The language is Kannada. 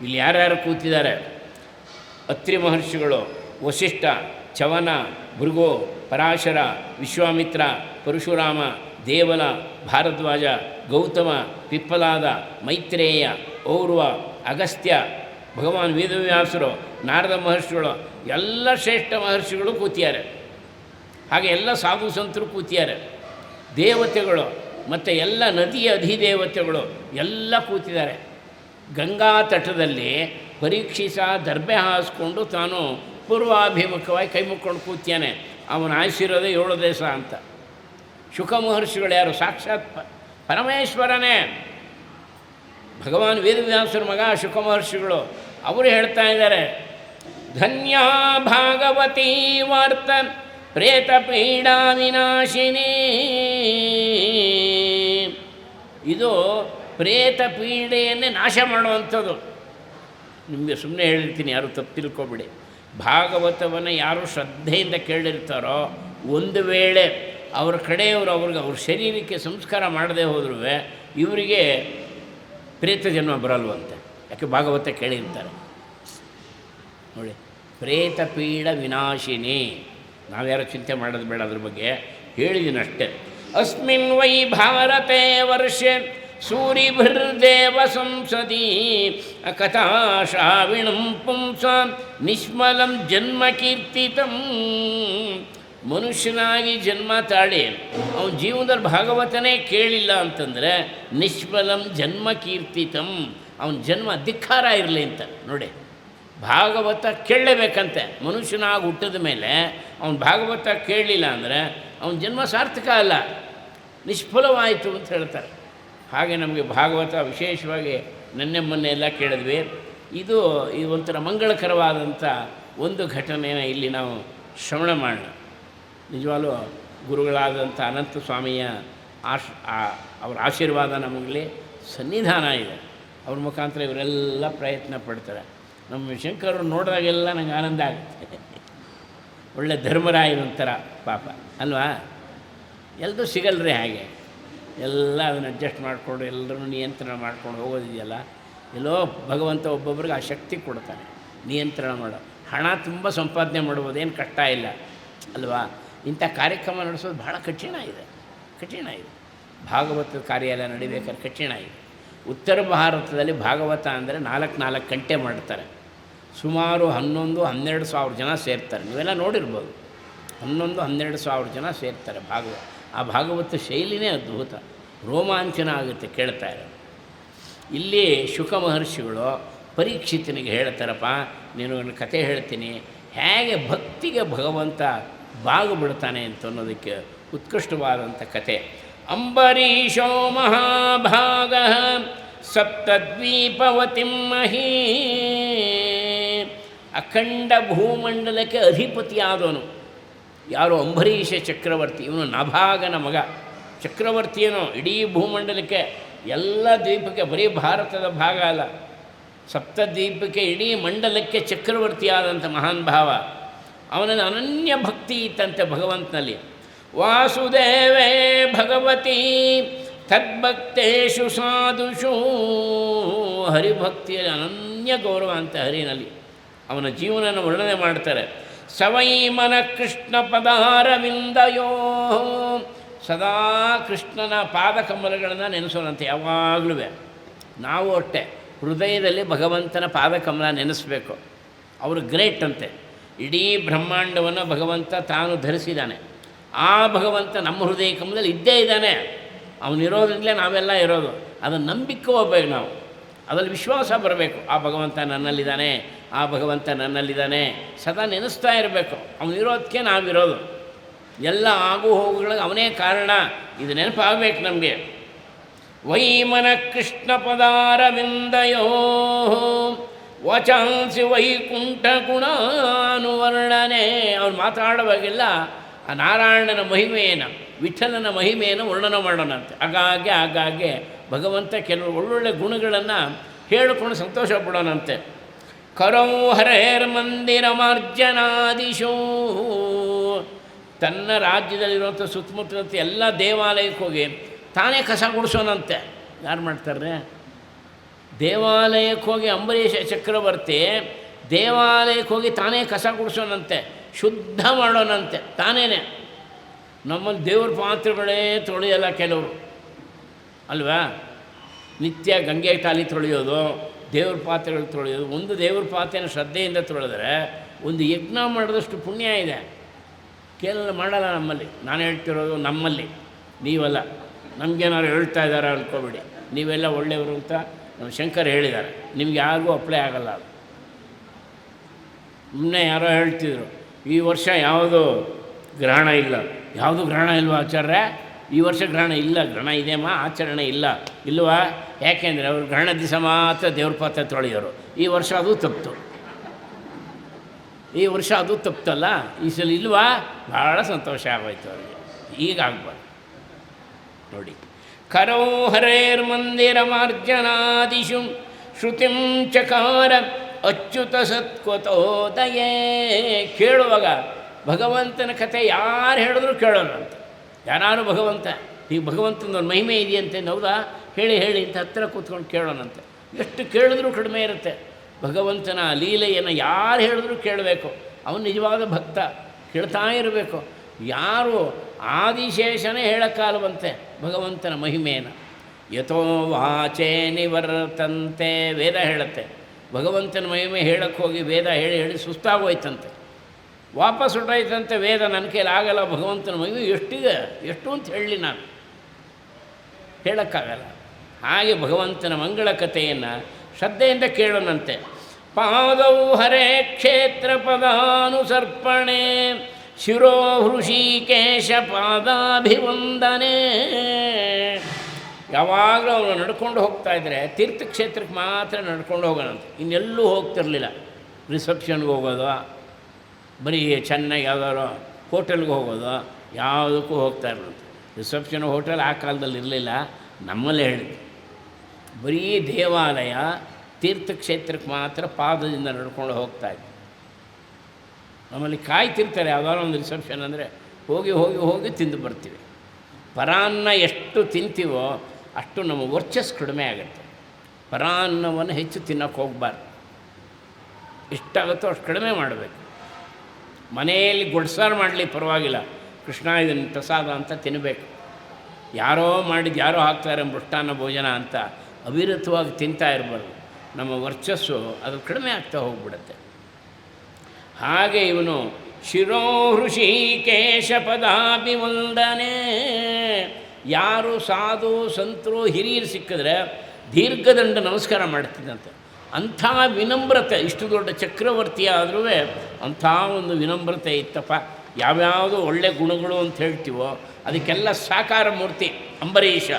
ಇಲ್ಲಿ ಯಾರ್ಯಾರು ಕೂತಿದ್ದಾರೆ? ಅತ್ರಿ ಮಹರ್ಷಿಗಳು, ವಸಿಷ್ಠ, ಚವನ, ಭೃಗು, ಪರಾಶರ, ವಿಶ್ವಾಮಿತ್ರ, ಪರಶುರಾಮ, ದೇವಲ, ಭಾರದ್ವಾಜ, ಗೌತಮ, ಪಿಪ್ಪಲಾದ, ಮೈತ್ರೇಯ, ಔರ್ವ, ಅಗಸ್ತ್ಯ, ಭಗವಾನ್ ವೇದವ್ಯಾಸರು, ನಾರದ ಮಹರ್ಷಿಗಳು, ಎಲ್ಲ ಶ್ರೇಷ್ಠ ಮಹರ್ಷಿಗಳು ಕೂತಿದ್ದಾರೆ. ಹಾಗೆ ಎಲ್ಲ ಸಾಧು ಸಂತರು ಕೂತಿದ್ದಾರೆ. ದೇವತೆಗಳು ಮತ್ತು ಎಲ್ಲ ನದಿಯ ಅಧಿದೇವತೆಗಳು ಎಲ್ಲ ಕೂತಿದ್ದಾರೆ. ಗಂಗಾ ತಟದಲ್ಲಿ ಪರೀಕ್ಷಿಸ ದರ್ಬೆ ಹಾಸ್ಕೊಂಡು ತಾನು ಪೂರ್ವಾಭಿಮುಖವಾಗಿ ಕೈ ಮುಕ್ಕೊಂಡು ಕೂತ್ಯಾನೆ. ಅವನ ಆಯ್ಸಿರೋದೇ 7 ದಿವಸ ಅಂತ. ಶುಕ ಮಹರ್ಷಿಗಳು ಯಾರು? ಸಾಕ್ಷಾತ್ ಪರಮೇಶ್ವರನೇ. ಭಗವಾನ್ ವೇದವ್ಯಾಸರ ಮಗ ಶುಕ ಮಹರ್ಷಿಗಳು. ಅವರು ಹೇಳ್ತಾ ಇದ್ದಾರೆ, ಧನ್ಯ ಭಾಗವತೀ ವಾರ್ತ ಪ್ರೇತ ಪೀಡಾ ವಿನಾಶಿನಿ. ಇದು ಪ್ರೇತ ಪೀಡೆಯನ್ನೇ ನಾಶ ಮಾಡುವಂಥದ್ದು. ನಿಮಗೆ ಸುಮ್ಮನೆ ಹೇಳಿರ್ತೀನಿ, ಯಾರು ತಪ್ಪು ತಿಳ್ಕೊಬೇಡಿ. ಭಾಗವತವನ್ನು ಯಾರು ಶ್ರದ್ಧೆಯಿಂದ ಕೇಳಿರ್ತಾರೋ, ಒಂದು ವೇಳೆ ಅವ್ರ ಕಡೆಯವರು ಅವ್ರ ಶರೀರಕ್ಕೆ ಸಂಸ್ಕಾರ ಮಾಡದೆ ಹೋದ್ರೂ ಇವರಿಗೆ ಪ್ರೇತ ಜನ್ಮ ಬರಲ್ವಂತೆ. ಯಾಕೆ? ಭಾಗವತ ಕೇಳಿರ್ತಾರೆ ನೋಡಿ. ಪ್ರೇತ ಪೀಡ ವಿನಾಶಿನಿ. ನಾವ್ಯಾರು ಚಿಂತೆ ಮಾಡೋದು ಬೇಡ, ಅದ್ರ ಬಗ್ಗೆ ಹೇಳಿದ್ದೀನಿ ಅಷ್ಟೇ. ಅಸ್ಮಿನ್ ವೈ ಭಾರತೆ ವರ್ಷೆ ಸೂರಿಭಿರ್ದೇವ ಸಂಸದಿ ಕಥಾ ಶ್ರಾವಿಣಂ ಪುಂಸ ನಿಷ್ಮಲಂ ಜನ್ಮ ಕೀರ್ತಿತಂ. ಮನುಷ್ಯನಾಗಿ ಜನ್ಮ ತಾಳಿ ಅವನ ಜೀವನದಲ್ಲಿ ಭಾಗವತನೇ ಕೇಳಿಲ್ಲ ಅಂತಂದರೆ ನಿಷ್ಫಲಂ ಜನ್ಮ ಕೀರ್ತಿತಂ, ಅವನ ಜನ್ಮ ಧಿಕ್ಕಾರ ಇರಲಿ ಅಂತ ನೋಡಿ. ಭಾಗವತ ಕೇಳಲೇಬೇಕಂತೆ. ಮನುಷ್ಯನಾಗಿ ಹುಟ್ಟಿದ ಮೇಲೆ ಅವನು ಭಾಗವತ ಕೇಳಲಿಲ್ಲ ಅಂದರೆ ಅವನ ಜನ್ಮ ಸಾರ್ಥಕ ಅಲ್ಲ, ನಿಷ್ಫಲವಾಯಿತು ಅಂತ ಹೇಳ್ತಾರೆ. ಹಾಗೆ ನಮಗೆ ಭಾಗವತ ವಿಶೇಷವಾಗಿ ಮೊನ್ನೆ ಎಲ್ಲ ಕೇಳಿದ್ವಿ. ಇದು ಒಂಥರ ಮಂಗಳಕರವಾದಂಥ ಒಂದು ಘಟನೆಯನ್ನು ಇಲ್ಲಿ ನಾವು ಶ್ರವಣ ಮಾಡೋಣ. ನಿಜವಾಗ್ಲೂ ಗುರುಗಳಾದಂಥ ಅನಂತ ಸ್ವಾಮಿಯ ಅವರ ಆಶೀರ್ವಾದ ನಮಗಲ್ಲಿ ಸನ್ನಿಧಾನ ಇದೆ. ಅವ್ರ ಮುಖಾಂತರ ಇವರೆಲ್ಲ ಪ್ರಯತ್ನ ಪಡ್ತಾರೆ. ನಮ್ಮ ಶಂಕರರು ನೋಡಿದಾಗೆಲ್ಲ ನನಗೆ ಆನಂದ ಆಗುತ್ತೆ. ಒಳ್ಳೆ ಧರ್ಮರಾಯನೊಂಥರ ಪಾಪ ಅಲ್ವಾ? ಎಲ್ಲರೂ ಸಿಗಲ್ರಿ ಹಾಗೆ. ಎಲ್ಲ ಅದನ್ನು ಅಡ್ಜಸ್ಟ್ ಮಾಡಿಕೊಂಡು ಎಲ್ಲರೂ ನಿಯಂತ್ರಣ ಮಾಡ್ಕೊಂಡು ಹೋಗೋದಿದೆಯಲ್ಲ, ಎಲ್ಲೋ ಭಗವಂತ ಒಬ್ಬೊಬ್ರಿಗೆ ಆ ಶಕ್ತಿ ಕೊಡ್ತಾನೆ ನಿಯಂತ್ರಣ ಮಾಡೋ. ಹಣ ತುಂಬ ಸಂಪಾದನೆ ಮಾಡ್ಬೋದು, ಏನು ಕಷ್ಟ ಇಲ್ಲ ಅಲ್ವಾ? ಇಂಥ ಕಾರ್ಯಕ್ರಮ ನಡೆಸೋದು ಭಾಳ ಕಠಿಣ ಇದೆ. ಭಾಗವತದ ಕಾರ್ಯ ಎಲ್ಲ ನಡಿಬೇಕಾದ್ರೆ ಕಠಿಣ ಇದೆ. ಉತ್ತರ ಭಾರತದಲ್ಲಿ ಭಾಗವತ ಅಂದರೆ 4 ಗಂಟೆ ಮಾಡ್ತಾರೆ. ಸುಮಾರು 11-12 ಸಾವಿರ ಜನ ಸೇರ್ತಾರೆ. ನೀವೆಲ್ಲ ನೋಡಿರ್ಬೋದು. 11-12 ಸಾವಿರ ಜನ ಸೇರ್ತಾರೆ ಭಾಗವತ. ಆ ಭಾಗವತ ಶೈಲಿನೇ ಅದ್ಭುತ, ರೋಮಾಂಚನ ಆಗುತ್ತೆ ಕೇಳ್ತಾ ಇರೋ. ಇಲ್ಲಿ ಶುಕ ಮಹರ್ಷಿಗಳು ಪರೀಕ್ಷಿತನಿಗೆ ಹೇಳ್ತಾರಪ್ಪ, ನೀನು ಒಂದು ಕತೆ ಹೇಳ್ತೀನಿ, ಹೇಗೆ ಭಕ್ತಿಗೆ ಭಗವಂತ ಬಾಗುಬಿಡ್ತಾನೆ ಅಂತ ಅನ್ನೋದಕ್ಕೆ ಉತ್ಕೃಷ್ಟವಾದಂಥ ಕತೆ. ಅಂಬರೀಷೋ ಮಹಾಭಾಗ ಸಪ್ತದ್ವೀಪವತಿಂ ಮಹೀ. ಅಖಂಡ ಭೂಮಂಡಲಕ್ಕೆ ಅಧಿಪತಿಯಾದವನು ಯಾರು? ಅಂಬರೀಷ ಚಕ್ರವರ್ತಿ. ಇವನು ನಭಾಗನ ಮಗ. ಚಕ್ರವರ್ತಿಯೇನೋ ಇಡೀ ಭೂಮಂಡಲಕ್ಕೆ, ಎಲ್ಲ ದ್ವೀಪಕ್ಕೆ, ಬರೀ ಭಾರತದ ಭಾಗ ಅಲ್ಲ, ಸಪ್ತದ್ವೀಪಕ್ಕೆ, ಇಡೀ ಮಂಡಲಕ್ಕೆ ಚಕ್ರವರ್ತಿಯಾದಂಥ ಮಹಾನ್ ಭಾವ. ಅವನಲ್ಲಿ ಅನನ್ಯ ಭಕ್ತಿ ಇತ್ತಂತೆ ಭಗವಂತನಲ್ಲಿ. ವಾಸುದೇವೇ ಭಗವತಿ ತದ್ಭಕ್ತೇಷು ಸಾಧುಷು. ಹರಿಭಕ್ತಿಯಲ್ಲಿ ಅನನ್ಯ ಗೌರವ ಅಂತ ಹರಿನಲ್ಲಿ. ಅವನ ಜೀವನನ ವರ್ಣನೆ ಮಾಡ್ತಾರೆ. ಸವೈ ಮನ ಕೃಷ್ಣ ಪದಾರವಿಂದಯೋ. ಸದಾ ಕೃಷ್ಣನ ಪಾದಕಮಲಗಳನ್ನು ನೆನೆಸೋಣಂತೆ ಯಾವಾಗಲೂ. ನಾವು ಅಷ್ಟೇ ಹೃದಯದಲ್ಲಿ ಭಗವಂತನ ಪಾದಕಮಲ ನೆನೆಸಬೇಕು. ಅವರು ಗ್ರೇಟ್ ಅಂತೆ. ಇಡೀ ಬ್ರಹ್ಮಾಂಡವನ್ನು ಭಗವಂತ ತಾನು ಧರಿಸಿದ್ದಾನೆ. ಆ ಭಗವಂತ ನಮ್ಮ ಹೃದಯ ಕಮಲದಲ್ಲಿ ಇದ್ದೇ ಇದ್ದಾನೆ. ಅವನಿರೋದ್ರಿಂದಲೇ ನಾವೆಲ್ಲ ಇರೋದು. ಅದನ್ನು ನಂಬಿಕೆ ಹೋಗ್ಬೇಕು ನಾವು. ಅದರಲ್ಲಿ ವಿಶ್ವಾಸ ಬರಬೇಕು. ಆ ಭಗವಂತ ನನ್ನಲ್ಲಿದ್ದಾನೆ, ಆ ಭಗವಂತ ನನ್ನಲ್ಲಿದ್ದಾನೆ, ಸದಾ ನೆನೆಸ್ತಾ ಇರಬೇಕು. ಅವನಿರೋದಕ್ಕೆ ನಾವಿರೋದು. ಎಲ್ಲ ಆಗು ಹೋಗುಗಳಿಗೆ ಅವನೇ ಕಾರಣ. ಇದು ನೆನಪಾಗಬೇಕು ನಮಗೆ. ವೈಮನ ಕೃಷ್ಣ ಪದಾರವಿಂದಯೋ ವಚಾಂಸಿ ವೈಕುಂಠ ಗುಣಾನುವರ್ಣನೆ. ಅವ್ರು ಮಾತಾಡುವಾಗೆಲ್ಲ ಆ ನಾರಾಯಣನ ಮಹಿಮೆಯನ್ನು, ವಿಠಲನ ಮಹಿಮೆಯನ್ನು ವರ್ಣನೆ ಮಾಡೋಣಂತೆ. ಆಗಾಗ್ಗೆ ಭಗವಂತ ಕೆಲವು ಒಳ್ಳೊಳ್ಳೆ ಗುಣಗಳನ್ನು ಹೇಳಿಕೊಂಡು ಸಂತೋಷ ಪಡೋಣಂತೆ. ಕರೌ ಹರೇರ್ ಮಂದಿರ ಮಾರ್ಜನಾದಿಶೋ. ತನ್ನ ರಾಜ್ಯದಲ್ಲಿರುವಂಥ ಸುತ್ತಮುತ್ತಲಂಥ ಎಲ್ಲ ದೇವಾಲಯಕ್ಕೆ ಹೋಗಿ ತಾನೇ ಕಸ ಗುಡಿಸೋನಂತೆ. ಯಾರು ಮಾಡ್ತಾರೆ? ದೇವಾಲಯಕ್ಕೆ ಹೋಗಿ ಅಂಬರೀಷ ಚಕ್ರವರ್ತಿ ದೇವಾಲಯಕ್ಕೆ ಹೋಗಿ ತಾನೇ ಕಸ ಗುಡಿಸೋನಂತೆ, ಶುದ್ಧ ಮಾಡೋನಂತೆ ತಾನೇನೆ. ನಮ್ಮಲ್ಲಿ ದೇವ್ರ ಪಾತ್ರೆಗಳೇ ತೊಳೆಯಲ್ಲ ಕೆಲವರು ಅಲ್ವಾ, ನಿತ್ಯ ಗಂಗೆ ಟಾಲಿ ತೊಳೆಯೋದು, ದೇವ್ರ ಪಾತ್ರೆಗಳು ತೊಳೆಯೋದು. ಒಂದು ದೇವ್ರ ಪಾತ್ರೆನ ಶ್ರದ್ಧೆಯಿಂದ ತೊಳೆದರೆ ಒಂದು ಯಜ್ಞ ಮಾಡಿದಷ್ಟು ಪುಣ್ಯ ಇದೆ. ಕೇಳಲ್ಲ ಮಾಡಲ್ಲ ನಮ್ಮಲ್ಲಿ. ನಾನು ಹೇಳ್ತಿರೋದು ನಮ್ಮಲ್ಲಿ, ನೀವಲ್ಲ. ನಮಗೇನಾದ್ರು ಹೇಳ್ತಾ ಇದ್ದಾರೆ ಅಂದ್ಕೋಬೇಡಿ, ನೀವೆಲ್ಲ ಒಳ್ಳೆಯವರು ಅಂತ ನಮ್ಮ ಶಂಕರ್ ಹೇಳಿದ್ದಾರೆ. ನಿಮ್ಗೆ ಯಾರಿಗೂ ಅಪ್ಲೈ ಆಗಲ್ಲ ಅದು. ಸುಮ್ಮನೆ ಯಾರೋ ಹೇಳ್ತಿದ್ರು ಈ ವರ್ಷ ಯಾವುದು ಗ್ರಹಣ ಇಲ್ಲ. ಯಾವುದು ಗ್ರಹಣ ಇಲ್ವಾ ಆಚಾರ್ಯ? ಈ ವರ್ಷ ಗ್ರಹಣ ಇಲ್ಲ. ಗ್ರಹಣ ಇದೆಯಮ್ಮ, ಆಚರಣೆ ಇಲ್ಲ. ಇಲ್ವಾ? ಯಾಕೆಂದರೆ ಅವರು ಗ್ರಹಣ ದಿವಸ ಮಾತ್ರ ದೇವ್ರ ಪಾತ್ರೆ ತೊಳೆಯೋರು. ಈ ವರ್ಷ ಅದು ತಪ್ಪಿತು. ಈ ವರ್ಷ ಅದು ತಪ್ಪಲ್ಲ, ಈ ಸಲ ಇಲ್ವಾ? ಭಾಳ ಸಂತೋಷ ಆಗೋಯ್ತು ಅವರಿಗೆ. ಈಗಾಗ್ಬಾರ್ದು ನೋಡಿ. ಕರೌ ಹರೇರ್ಮಂದಿರ ಮಾರ್ಜನಾದಿಶು ಶ್ರುತಿಂ ಚಕಾರ ಅಚ್ಯುತ ಸತ್ಕೃತೋದಯೇ. ಕೇಳುವಾಗ ಭಗವಂತನ ಕಥೆ ಯಾರು ಹೇಳಿದ್ರು ಕೇಳೋಣಂತ. ಯಾರು ಭಗವಂತ ಈಗ ಭಗವಂತನೊಂದು ಮಹಿಮೆ ಇದೆಯಂತೆ, ಹೌದಾ? ಹೇಳಿ ಅಂತ ಹತ್ತಿರ ಕೂತ್ಕೊಂಡು ಕೇಳೋಣಂತೆ. ಎಷ್ಟು ಕೇಳಿದ್ರೂ ಕಡಿಮೆ ಇರುತ್ತೆ. ಭಗವಂತನ ಲೀಲೆಯನ್ನು ಯಾರು ಹೇಳಿದ್ರೂ ಕೇಳಬೇಕು. ಅವನು ನಿಜವಾದ ಭಕ್ತ, ಕೇಳ್ತಾ ಇರಬೇಕು. ಯಾರು ಆದಿಶೇಷನೇ ಹೇಳೋಕ್ಕಾಗವಂತೆ ಭಗವಂತನ ಮಹಿಮೆಯನ್ನು. ಯಥೋ ವಾಚೇ ನಿವರ್ತಂತೆ, ವೇದ ಹೇಳುತ್ತೆ. ಭಗವಂತನ ಮಹಿಮೆ ಹೇಳಕ್ಕೆ ಹೋಗಿ ವೇದ ಹೇಳಿ ಸುಸ್ತಾಗೋಯ್ತಂತೆ, ವಾಪಸ್ ಹೊರಟಾಯ್ತಂತೆ ವೇದ. ನನ್ನ ಕೈಲಿ ಆಗಲ್ಲ, ಭಗವಂತನ ಮಹಿಮೆ ಎಷ್ಟಿದೆ ಎಷ್ಟು ಅಂತ ಹೇಳಲಿ, ನಾನು ಹೇಳೋಕ್ಕಾಗಲ್ಲ. ಹಾಗೆ ಭಗವಂತನ ಮಂಗಳ ಕಥೆಯನ್ನು ಶ್ರದ್ಧೆಯಿಂದ ಕೇಳೋಣಂತೆ. ಪಾದೌ ಹರೇ ಕ್ಷೇತ್ರ ಪದಾನುಸರ್ಪಣೆ ಶಿರೋ ಹೃಷಿಕೇಶ ಪಾದಾಭಿವಂದನೆ. ಯಾವಾಗಲೂ ಅವನು ನಡ್ಕೊಂಡು ಹೋಗ್ತಾಯಿದ್ರೆ ತೀರ್ಥಕ್ಷೇತ್ರಕ್ಕೆ ಮಾತ್ರ ನಡ್ಕೊಂಡು ಹೋಗೋಣಂತೆ, ಇನ್ನೆಲ್ಲೂ ಹೋಗ್ತಿರಲಿಲ್ಲ. ರಿಸೆಪ್ಷನ್ಗೆ ಹೋಗೋದು, ಬರೀ ಚೆನ್ನಾಗಿ ಯಾವ್ದಾದ್ರು ಹೋಟೆಲ್ಗೆ ಹೋಗೋದು, ಯಾವುದಕ್ಕೂ ಹೋಗ್ತಾ ಇರಲಂತೆ. ರಿಸೆಪ್ಷನ್ ಹೋಟೆಲ್ ಆ ಕಾಲದಲ್ಲಿ ಇರಲಿಲ್ಲ, ನಮ್ಮಲ್ಲೇ ಹೇಳಿದ್ವಿ. ಬರೀ ದೇವಾಲಯ ತೀರ್ಥಕ್ಷೇತ್ರಕ್ಕೆ ಮಾತ್ರ ಪಾದದಿಂದ ನಡ್ಕೊಂಡು ಹೋಗ್ತಾಯಿದ್ವಿ. ನಮ್ಮಲ್ಲಿ ಕಾಯ್ತಿರ್ತಾರೆ ಯಾವುದಾದ್ರು ಒಂದು ರಿಸೆಪ್ಷನ್ ಅಂದರೆ ಹೋಗಿ ತಿಂದು ಬರ್ತೀವಿ. ಪರಾನ್ನ ಎಷ್ಟು ತಿಂತೀವೋ ಅಷ್ಟು ನಮ್ಮ ವರ್ಚಸ್ಸು ಕಡಿಮೆ ಆಗುತ್ತೆ. ಪರಾನ್ನವನ್ನು ಹೆಚ್ಚು ತಿನ್ನೋಕ್ಕೆ ಹೋಗಬಾರ್ದು. ಎಷ್ಟಾಗುತ್ತೋ ಅಷ್ಟು ಕಡಿಮೆ ಮಾಡಬೇಕು. ಮನೆಯಲ್ಲಿ ಗೊಡ್ಸಾರು ಮಾಡಲಿ ಪರವಾಗಿಲ್ಲ, ಕೃಷ್ಣ ಇದನ್ನು ಪ್ರಸಾದ ಅಂತ ತಿನ್ನಬೇಕು. ಯಾರೋ ಮಾಡಿದ್ದು ಯಾರೋ ಹಾಕ್ತಾರೆ ಮೃಷ್ಟಾನ್ನ ಭೋಜನ ಅಂತ ಅವಿರತವಾಗಿ ತಿಂತಾ ಇರಬಾರ್ದು. ನಮ್ಮ ವರ್ಚಸ್ಸು ಅದು ಕಡಿಮೆ ಆಗ್ತಾ ಹೋಗ್ಬಿಡುತ್ತೆ. ಹಾಗೆ ಇವನು ಶಿರೋ ಹೃಷಿಕೇಶ ಪದಾಭಿವಂದನೆ. ಯಾರು ಸಾಧು ಸಂತರು ಹಿರಿಯರು ಸಿಕ್ಕಿದ್ರೆ ದೀರ್ಘದಂಡ ನಮಸ್ಕಾರ ಮಾಡ್ತಿದ್ದಂತೆ. ಅಂಥ ವಿನಮ್ರತೆ, ಇಷ್ಟು ದೊಡ್ಡ ಚಕ್ರವರ್ತಿ ಆದರೂ ಅಂಥ ಒಂದು ವಿನಮ್ರತೆ ಇತ್ತಪ್ಪ. ಯಾವ್ಯಾವುದು ಒಳ್ಳೆ ಗುಣಗಳು ಅಂತ ಹೇಳ್ತೀವೋ ಅದಕ್ಕೆಲ್ಲ ಸಾಕಾರ ಮೂರ್ತಿ ಅಂಬರೀಷ.